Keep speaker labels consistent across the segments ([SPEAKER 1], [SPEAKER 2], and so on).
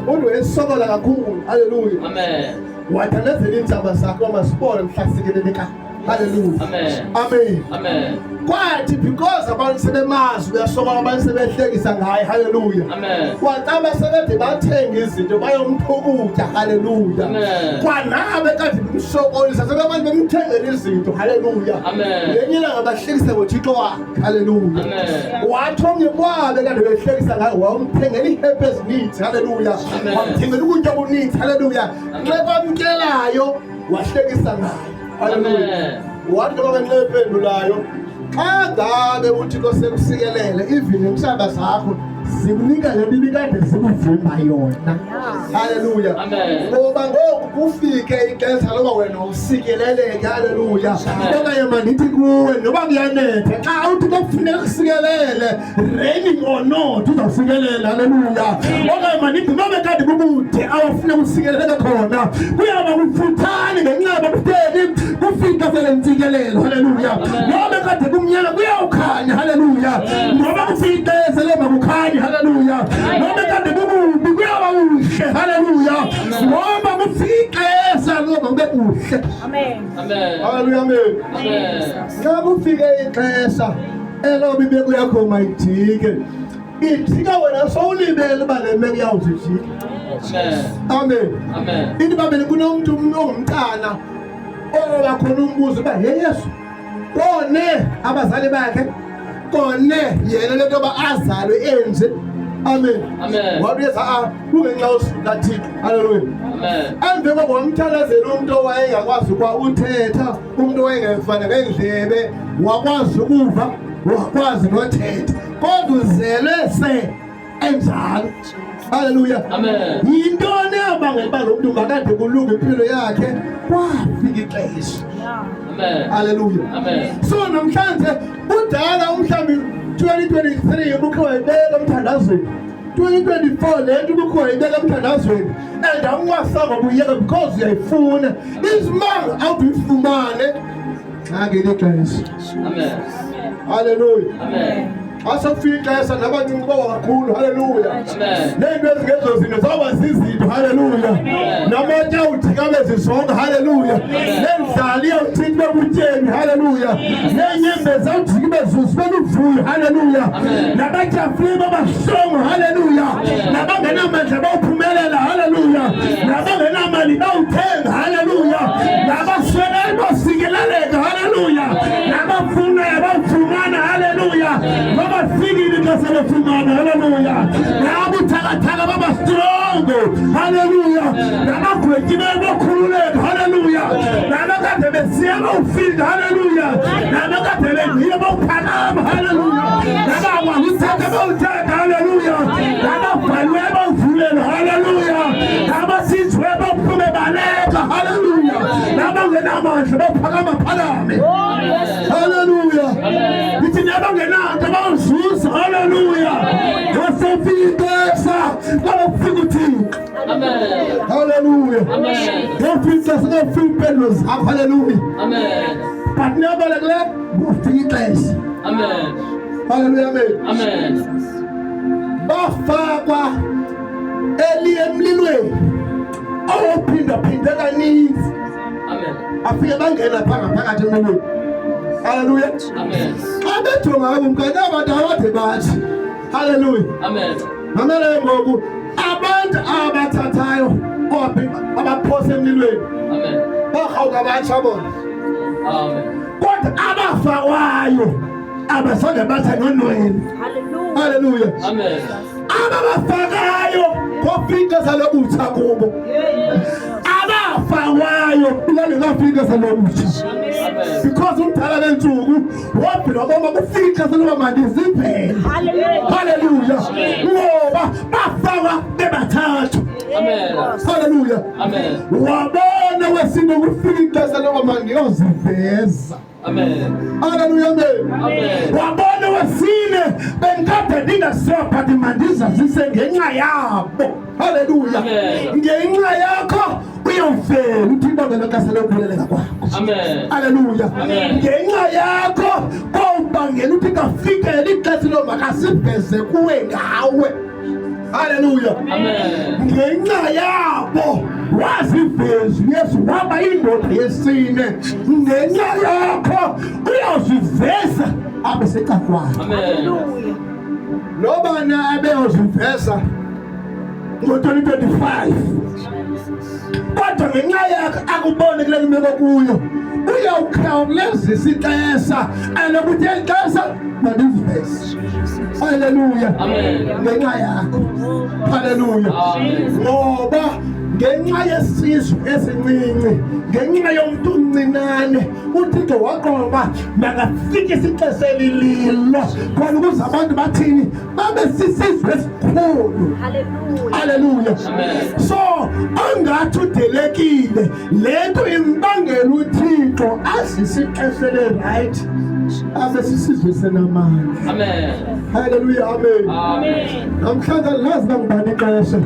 [SPEAKER 1] Umuntu wesokola kakhulu. Hallelujah.
[SPEAKER 2] Amen.
[SPEAKER 1] Wathandazela indzaba zakho masipole mhlasikeleleka. Hallelujah.
[SPEAKER 2] Amen.
[SPEAKER 1] Amen.
[SPEAKER 2] Amen.
[SPEAKER 1] Kwathi because abantu sebemazi uyasokola abantu sebehlekisa ngaye. Hallelujah.
[SPEAKER 2] Amen.
[SPEAKER 1] Kwathi sebede bathenga izinto bayomphukutha. Hallelujah.
[SPEAKER 2] Amen.
[SPEAKER 1] Kwanabe kade umsokolisa sebebantu bemthengela izinto. Hallelujah.
[SPEAKER 2] Amen.
[SPEAKER 1] Lenye ngabahlekisa ngoThixo wakhe. Hallelujah.
[SPEAKER 2] Amen.
[SPEAKER 1] Wathi omnye kwabe kade behlekisa ngaye wamthengela ihelp ezininzi. Hallelujah.
[SPEAKER 2] Amen.
[SPEAKER 1] Wamthengela ukutya okuninzi. Hallelujah. Xa bamkelayo wahlekisa ngaye. Hallelujah. Wathi ngoba nxephendulayo xa ngabe uThixo sekusikelele even umhlaba zakho zikunika le nto kade zikuvuma yona. Hallelujah.
[SPEAKER 2] Amen.
[SPEAKER 1] Ngoba ngoku kufike ixesha loba wena usikeleleke. Hallelujah. Okanye mandithi kuwe noba kuyanetha xa uThixo kufuneka kusikelele raining or not uzawusikelela. Hallelujah. Okanye mandithi noba kade kubude awufuna kusikeleleka khona kuyaba kufuthane ngenxa bakuteni kufika vele ntsikelelo. Hallelujah. Noba kade kumnyama kuyawukhanya. Hallelujah. Noba kufika selema kukhanya. Hallelujah. Noba kade kububi kuyaba kuhle. Hallelujah. Ngoba kufike saloba kube kuhle.
[SPEAKER 3] Amen.
[SPEAKER 2] Amen.
[SPEAKER 1] Hallelujah. Amen.
[SPEAKER 2] Amen.
[SPEAKER 1] Xa kufike ixesha eloba imeko yakho mayijike ijika wena sowulibele uba le meko yawuzijika. Amen.
[SPEAKER 2] Amen.
[SPEAKER 1] Ithi babeni kunomuntu ongumntana oba khona umbuzo uba hey Yesu kone abazali bakhe kone yena lento yoba azalwe enje. Amen.
[SPEAKER 2] Amen.
[SPEAKER 1] Wabuyeza kungenxa yosuka Thixo. Hallelujah.
[SPEAKER 2] Amen.
[SPEAKER 1] Emva kokuba wamthandazela umuntu owayengakwazi kwa uthetha, umuntu owayengefana ngendlebe, wakwazi ukuva, wakwazi nothetha, kodwa uzelwe se enjalo. Hallelujah.
[SPEAKER 2] Amen.
[SPEAKER 1] Yintoni abangela uba lo muntu makade kulunga impilo yakhe kwafika ixesha.
[SPEAKER 2] Amen.
[SPEAKER 1] Hallelujah.
[SPEAKER 2] Amen.
[SPEAKER 1] So namhlanje udala umhlambi 2023 ubukho wayibeka emthandazweni. 2024 lento ubukho wayibeka emthandazweni. And awungasaba kuyeka because uyayifuna. Isimanga awuyifumane ngakele ixesha.
[SPEAKER 2] Amen.
[SPEAKER 1] Hallelujah.
[SPEAKER 2] Amen.
[SPEAKER 1] Asofika ixesha nabantu ngoba kakhulu. Hallelujah.
[SPEAKER 2] Amen.
[SPEAKER 1] Nento ezingezo zinto zaba zizinto. Hallelujah. Namatya uthika bezisonga. Hallelujah. Nendlali yawuthika kutyeni. Hallelujah. Nenyembeza uthika bezuzu beluvuyo. Hallelujah. Nabatyafuli babasonga. Hallelujah. Nabangenamandla bawuphumelela. Hallelujah. Nabangenamali bawuthenga. Hallelujah. Nabasweleyo basikeleleka. Hallelujah. Nabafuna yabafumana. Hallelujah. Babafikile xa sebefumana. Hallelujah. Nabuthakathaka baba strong. Hallelujah. Nabagwetyi bekhululeka. Hallelujah. Nabakade besiya bawufika. Hallelujah. Nabakade bengile bawuphakama. Hallelujah. Nabakwazi uthetha bawuthetha. Hallelujah. Nababhalwe bawuvulela. Hallelujah. Nabasinzwe bawuphume baleka. Hallelujah. Nabangenamandla bawuphakama phakame. Hallelujah. Ithi nabangenanto bawuzuza. Hallelujah. Wasefika kwafika uThixo.
[SPEAKER 2] Amen.
[SPEAKER 1] Hallelujah.
[SPEAKER 2] Amen.
[SPEAKER 1] Ngofika singafika impendulo zakho. Hallelujah.
[SPEAKER 2] Amen.
[SPEAKER 1] But nebalekele kufika ixesha.
[SPEAKER 2] Amen.
[SPEAKER 1] Hallelujah. Amen.
[SPEAKER 2] Amen.
[SPEAKER 1] Bafakwa emlilweni awuphinda kaninzi.
[SPEAKER 2] Amen.
[SPEAKER 1] Afike bangena phakathi emlilweni. Hallelujah.
[SPEAKER 2] Amen.
[SPEAKER 1] Xa bejonga umkanye abantu abade bathi hallelujah.
[SPEAKER 2] Amen.
[SPEAKER 1] Mamele ngoku abantu abathathayo abaphose emlilweni
[SPEAKER 2] Amen.
[SPEAKER 1] barhawuka abatsha bona.
[SPEAKER 2] Amen.
[SPEAKER 1] Kodwa abafakwayo abasonge batha nonweni. Hallelujah.
[SPEAKER 2] Amen.
[SPEAKER 1] Ababafakayo kofika salobutha kubo. Abafakwayo ilale ngafika salobutha. Because umdala lensuku wabhila boma kufika saloba manje ziphela. Hallelujah. Ngoba bafakwa bebathathu.
[SPEAKER 2] Amen.
[SPEAKER 1] Hallelujah.
[SPEAKER 2] Amen.
[SPEAKER 1] Wabona wesinto kufika saloba manje yoziveza.
[SPEAKER 2] Amen.
[SPEAKER 1] Hallelujah.
[SPEAKER 2] Amen.
[SPEAKER 1] Wabona wesine benkade ndingasapha mandiza zise ngenxa yabo. Hallelujah.
[SPEAKER 2] Amen.
[SPEAKER 1] Ngenxa yakho uyofela uThixo ngelokaselo kulelela kwakho.
[SPEAKER 2] Amen.
[SPEAKER 1] Hallelujah.
[SPEAKER 2] Amen.
[SPEAKER 1] Ngenxa yakho kobangela ukuthi kafikele ixesha lo makasiveze kuwe ngawe. Haleluya.
[SPEAKER 2] Amen.
[SPEAKER 1] Ngenxa yabo waziveza Yesu waba indoda yesine. Ngenxa yakho uyaziveza abesekakwayo.
[SPEAKER 2] Amen.
[SPEAKER 1] Noba nabe uziveza ngo-2025 kodwa ngenxa yakho akubone kule meko kuyo uyawukhawulezisa ixesha anokuthi eli xesha mandiziveze. Haleluya.
[SPEAKER 2] Amen.
[SPEAKER 1] Ngenxa yakho. Haleluya.
[SPEAKER 2] Amen.
[SPEAKER 1] Ngoba ngenxa yesizwe esincinci, ngenxa yomuntu omncinane, uThixo waqoba makafike isixesha elililo khona ukuze abantu bathini babe sisizwe esikhulu. Haleluya.
[SPEAKER 2] Amen.
[SPEAKER 1] So angathi udelekile lento imbangela uThixo asisixesha le-right abe sisizwe senamandla.
[SPEAKER 2] Amen.
[SPEAKER 1] Haleluya. Amen.
[SPEAKER 2] Amen.
[SPEAKER 1] Namhlanje lazi nangubani ixesha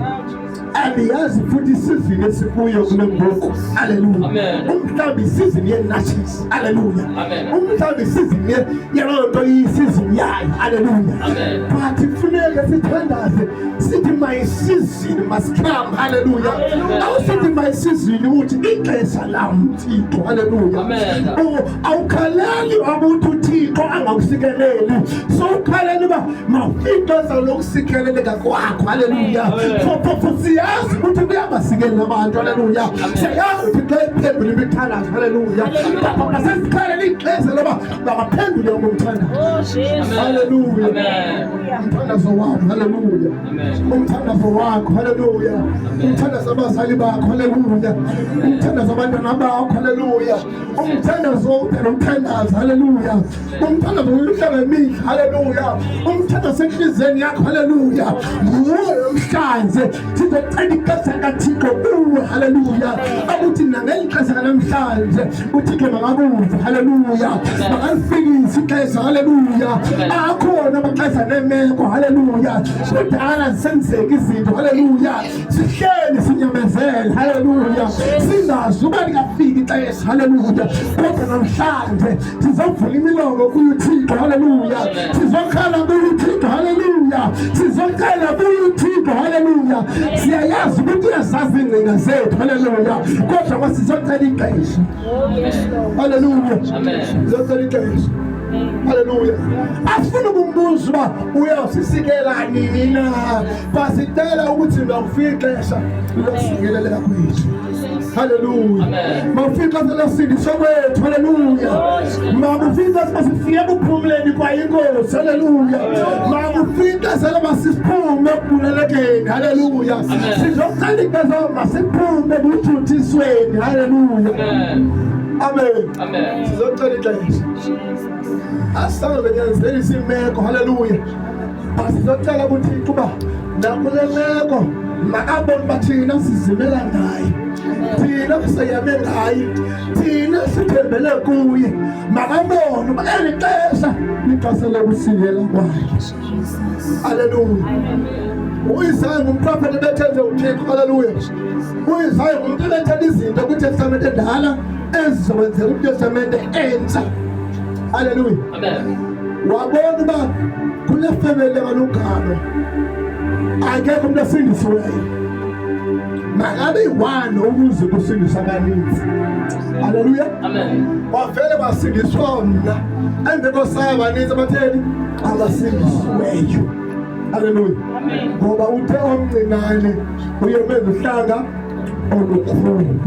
[SPEAKER 1] andiyazi futhi isizini esikuyo kule ngoku. Haleluya.
[SPEAKER 2] Amen.
[SPEAKER 1] Umhlawumbi isizini ye-natures. Haleluya.
[SPEAKER 2] Amen.
[SPEAKER 1] Umhlawumbi isizini yaloo nto iyisizini yayo. Haleluya.
[SPEAKER 2] Amen.
[SPEAKER 1] But kufuneka sithandaze sithi my season must come. Haleluya. Awusithi my season uthi ixesha lam Thixo. Haleluya.
[SPEAKER 2] Amen.
[SPEAKER 1] Awukhaleli ukuthi uThixo angawusikeleli. So ukhaleli uba mawufike ixesha lokusikeleleka kwakho. Haleluya. For siyazi ukuthi kuyabasikelela abantu. Haleluya. Siyazi ukuthi xa iphendula imithandazo. Haleluya. Masesikhalela ixesha loba mabaphendule ngomthandazo. Haleluya.
[SPEAKER 2] Amen.
[SPEAKER 1] Umthandazo wakho. Haleluya.
[SPEAKER 2] Amen.
[SPEAKER 1] Umthandazo wakho. Haleluya. Umthandazo abazali bakho. Haleluya. Umthandazo abantwana bakho. Haleluya. Umthandazo umthandazo. Haleluya. Umthandazo uhlala emini. Haleluya. Umthandazo enhliziyweni yakho. Haleluya. Nguwe namhlanje sizocela ixesha kaThixo kuwe. Haleluya. Akuthi nangeli xesha namhlanje uThixo makakuve. Haleluya. Makalifikise ixesha. Haleluya. Akhona amaxesha nemeko. Haleluya. Kudala zisenzeka izinto. Haleluya. Sihleli sinyamezele. Haleluya. Singazi uba likafika ixesha. Haleluya. Kodwa namhlanje sizovula imilomo kuyo uThixo. Haleluya. Sizokhala kuyo uThixo. Haleluya. Sizokhala kuyo uThixo. Haleluya. Siyayazi ukuthi uyazazi ingcinga zethu. Haleluya. Kodwa masizocela ixesha. Haleluya.
[SPEAKER 2] Amen.
[SPEAKER 1] Sizocela ixesha. Haleluya. Asifuna ukumbuza uba uyawusisikela nini na. Basitela ukuthi mawufika ixesha lokusikeleleka kwethu. Haleluya.
[SPEAKER 2] Amen.
[SPEAKER 1] Mawufika selesindiswa kwethu. Haleluya. Mawufika masifike kuphumuleni kwa inkosi. Haleluya. Mawufika seleba siphume ekubulelekeni. Haleluya. Sizocela ixesha masiphume ekujuthisweni. Haleluya.
[SPEAKER 2] Amen.
[SPEAKER 1] Amen.
[SPEAKER 2] Amen.
[SPEAKER 1] Sizocela ixesha. Asaze nyanzelisa imeko. Haleluya. Basizocela uThixo uba nakule meko makabone uba thina sizimela ngayo, thina siyame ngayo, thina sithembele kuye. Makabone uba eli xesha lixesha lokusilela kwakhe. Haleluya. U-Isaya ngumprofethi bethenze uThixo. Haleluya. U-Isaya ngumuntu ebethetha izinto kwiTestamente endala ezizowenzela kwiTestamente entsha. Haleluya.
[SPEAKER 2] Amen.
[SPEAKER 1] Wabona uba kule family yabalugalo akekho umuntu osindisiweyo. Makabe yi-one ukuze kusindiswa abaninzi. Haleluya.
[SPEAKER 2] Amen.
[SPEAKER 1] Wavele wasindiswa mna engekho saya abaninzi abatheni abasindisiweyo. Haleluya. Ngoba uthe omncinane uyomenza uhlanga olukhulu,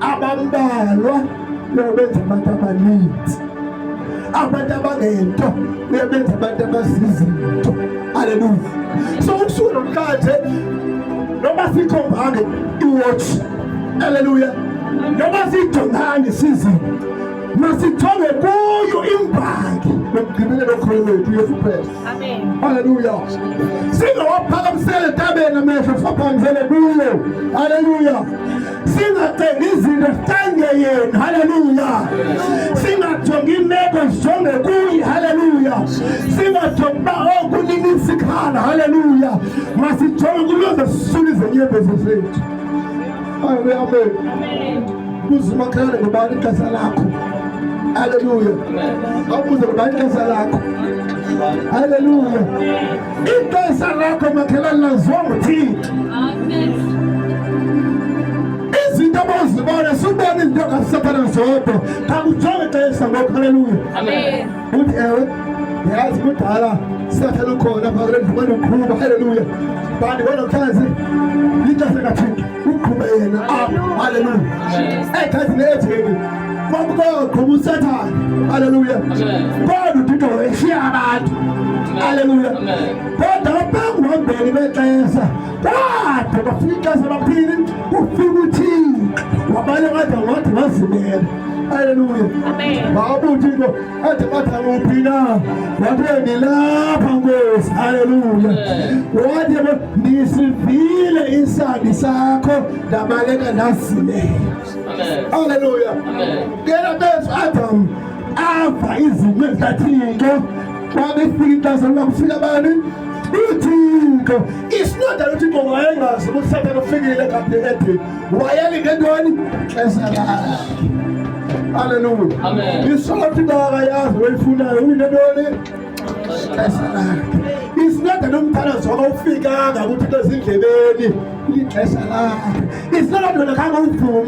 [SPEAKER 1] abambalwa uyobenza abantu abaninzi, abantu abangento uyobenza abantu abazizinto. Haleluya. So usuku namhlanje noma sikhombanga iwatch, haleluya, noma sijonganga isizini, masithonge kuyo imbangi lokugqibela lokholo lwethu Yesu Kristu.
[SPEAKER 3] Amen.
[SPEAKER 1] Haleluya. Singawaphakamisele etabeni amehlo siphakamisele kuyo. Haleluya. Singacengi izinto sicange yena. Haleluya. Singajongi imeko sijonge kuye. Haleluya. Singajongi uba kunini isikhala. Haleluya. Masijonge kuloze sisulize inyembezi zethu. Haleluya. Amen. Kuzima khona ngubani ixesha lakho. Haleluya.
[SPEAKER 2] Amen.
[SPEAKER 1] Awubuze ngubani ixesha lakho. Haleluya. Ixesha lakho makhelwane laziwa nguThixo. Izinto abazibona subona izinto kaSathane zodwa kakujonge ixesha ngoku. Haleluya.
[SPEAKER 2] Amen.
[SPEAKER 1] Uthi ewe yazi kudala Sathane ukhona phakathi endlumeni uqhuba. Haleluya. Bantu bonokhazi ixesha kaThixo uqhuba yena apha. Haleluya. Ekhathini etheni kwakuqhuba uSathane. Haleluya. Kodwa uThixo weshiya abantu. Haleluya. Kodwa bengihambeni bexesha kade bafika ixesha baphili ufika uThixo wabale kade wathi wazimela. Haleluya. Baba uThixo athi bathi na wathi nilapha Nkosi. Haleluya. Wathi nisivile isandi sakho ndabaleka ndazimela. Haleluya. Ngena bezo Adam ava izimo ezikaThixo kwabefika ixesha lokufika abantu uThixo. It's not that uThixo wayengazi ukuthi Sathane ufikile kaphi edeni. Wayelinde ntoni? Ixesha lakhe. Haleluya.
[SPEAKER 2] Amen.
[SPEAKER 1] Isolo uThixo akayazi oyifunayo uyine ntoni? Ixesha lakhe. It's not that umthalazo awufikanga ukuthi into ezindlebeni. Ixesha lakhe. It's not that wena kanga uvuma